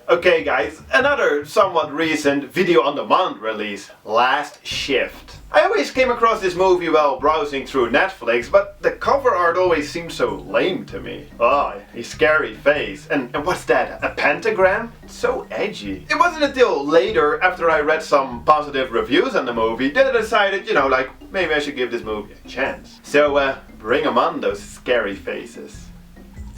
Okay guys, another somewhat recent video on demand release, Last Shift. I always came across this movie while browsing through Netflix, but the cover art always seemed so lame to me. Oh, a scary face. And what's that, a pentagram? It's so edgy. It wasn't until later, after I read some positive reviews on the movie, that I decided, like, maybe I should give this movie a chance. So, bring 'em on, those scary faces.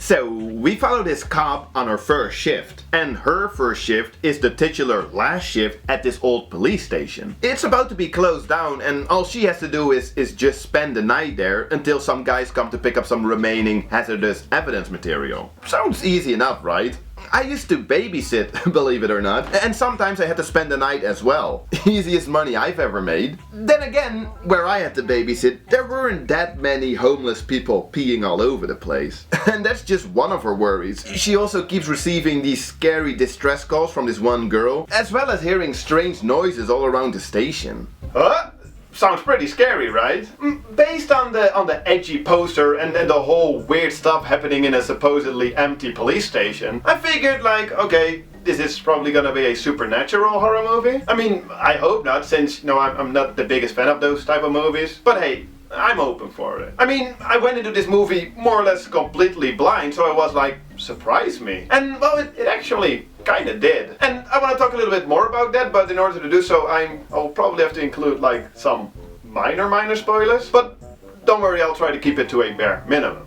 So, we follow this cop on her first shift, and her first shift is the titular last shift at this old police station. It's about to be closed down, and all she has to do is just spend the night there until some guys come to pick up some remaining hazardous evidence material. Sounds easy enough, right? I used to babysit, believe it or not, and sometimes I had to spend the night as well. Easiest money I've ever made. Then again, where I had to babysit, there weren't that many homeless people peeing all over the place. And that's just one of her worries. She also keeps receiving these scary distress calls from this one girl, as well as hearing strange noises all around the station. Huh? Sounds pretty scary, right? Based on the edgy poster and the whole weird stuff happening in a supposedly empty police station, I figured like, okay, this is probably gonna be a supernatural horror movie. I mean, I hope not, since I'm not the biggest fan of those type of movies. But hey, I'm open for it. I mean, I went into this movie more or less completely blind, so I was like, surprise me. And well, it actually kinda did. And I want to talk a little bit more about that, but in order to do so, I'll probably have to include like some minor spoilers. But don't worry, I'll try to keep it to a bare minimum.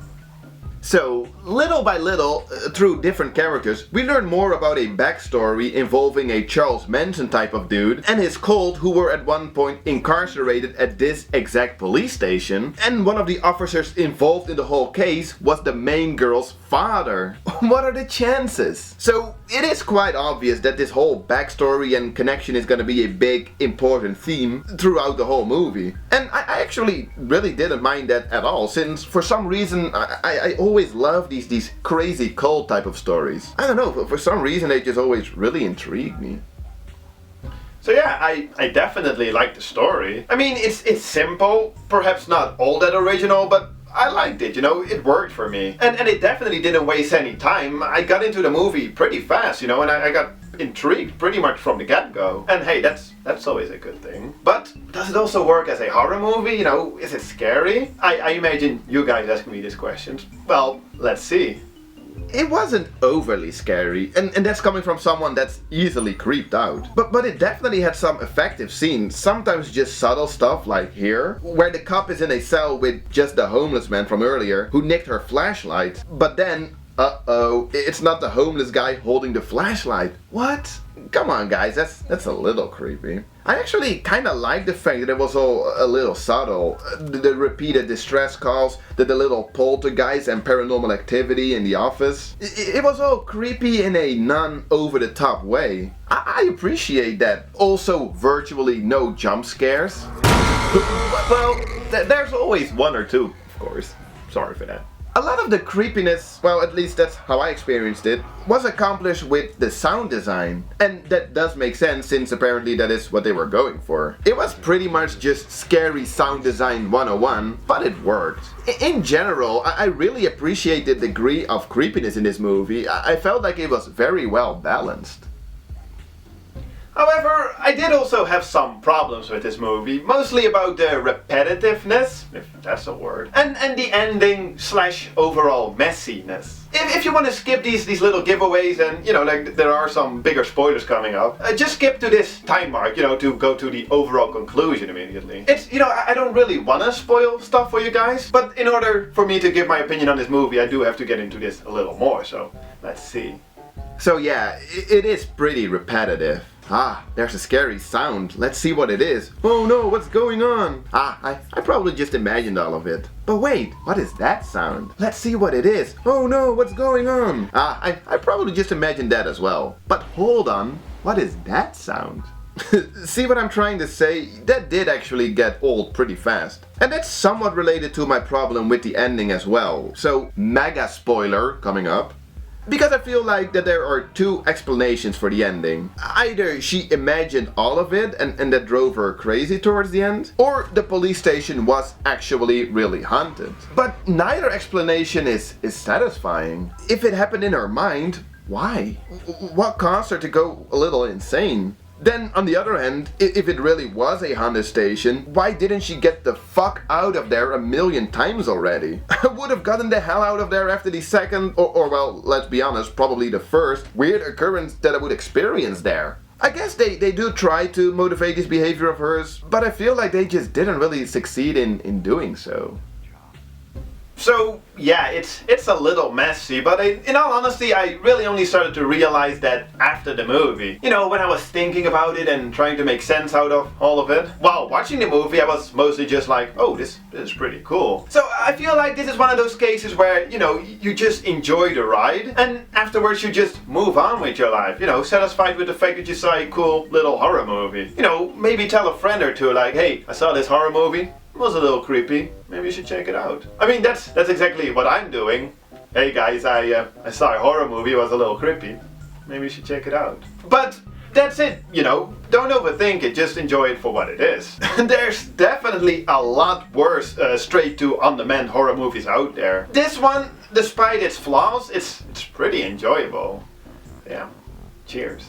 So, little by little, through different characters, we learn more about a backstory involving a Charles Manson type of dude and his cult who were at one point incarcerated at this exact police station, and one of the officers involved in the whole case was the main girl's father. What are the chances? So, it is quite obvious that this whole backstory and connection is gonna be a big, important theme throughout the whole movie. And I actually really didn't mind that at all, since for some reason I always love these crazy cult type of stories. I don't know, for some reason they just always really intrigue me. So yeah, I definitely like the story. I mean, it's simple, perhaps not all that original, but I liked it, it worked for me. And it definitely didn't waste any time. I got into the movie pretty fast, and I got intrigued pretty much from the get-go. And hey, that's always a good thing. But does it also work as a horror movie? Is it scary? I imagine you guys asking me these questions. Well, let's see. It wasn't overly scary, and that's coming from someone that's easily creeped out. But it definitely had some effective scenes, sometimes just subtle stuff like here, where the cop is in a cell with just the homeless man from earlier who nicked her flashlight. But then, uh-oh, it's not the homeless guy holding the flashlight. What? Come on guys, that's a little creepy. I actually kinda like the fact that it was all a little subtle. The repeated distress calls, the little poltergeist and paranormal activity in the office. It was all creepy in a non-over-the-top way. I appreciate that. Also, virtually no jump scares. Well, there's always one or two, of course. Sorry for that. A lot of the creepiness, well at least that's how I experienced it, was accomplished with the sound design. And that does make sense since apparently that is what they were going for. It was pretty much just scary sound design 101, but it worked. In general, I really appreciate the degree of creepiness in this movie. I felt like it was very well balanced. However, I did also have some problems with this movie, mostly about the repetitiveness, if that's a word, and the ending / overall messiness. If you want to skip these little giveaways and, like there are some bigger spoilers coming up, just skip to this time mark, to go to the overall conclusion immediately. It's, I don't really want to spoil stuff for you guys, but in order for me to give my opinion on this movie, I do have to get into this a little more, so let's see. So yeah, it is pretty repetitive. Ah, there's a scary sound. Let's see what it is. Oh no, what's going on? I probably just imagined all of it. But wait, what is that sound? Let's see what it is. Oh no, what's going on? I probably just imagined that as well. But hold on, what is that sound? See what I'm trying to say? That did actually get old pretty fast. And that's somewhat related to my problem with the ending as well. So, mega spoiler coming up. Because I feel like that there are two explanations for the ending. Either she imagined all of it and that drove her crazy towards the end, or the police station was actually really haunted. But neither explanation is satisfying. If it happened in her mind, Why? What caused her to go a little insane? Then, on the other hand, if it really was a Honda station, why didn't she get the fuck out of there a million times already? I would have gotten the hell out of there after the second, or well, let's be honest, probably the first weird occurrence that I would experience there. I guess they do try to motivate this behavior of hers, but I feel like they just didn't really succeed in doing so. So yeah, it's a little messy, but in all honesty, I really only started to realize that after the movie. You know, when I was thinking about it and trying to make sense out of all of it. While watching the movie, I was mostly just like, oh, this is pretty cool. So I feel like this is one of those cases where, you know, you just enjoy the ride, and afterwards you just move on with your life. You know, satisfied with the fact that you saw a cool little horror movie. You know, maybe tell a friend or two like, hey, I saw this horror movie. It was a little creepy. Maybe you should check it out. I mean, that's exactly what I'm doing. Hey guys, I saw a horror movie. It was a little creepy. Maybe you should check it out. But that's it, you know. Don't overthink it. Just enjoy it for what it is. There's definitely a lot worse straight to on-demand horror movies out there. This one, despite its flaws, it's pretty enjoyable. Yeah. Cheers.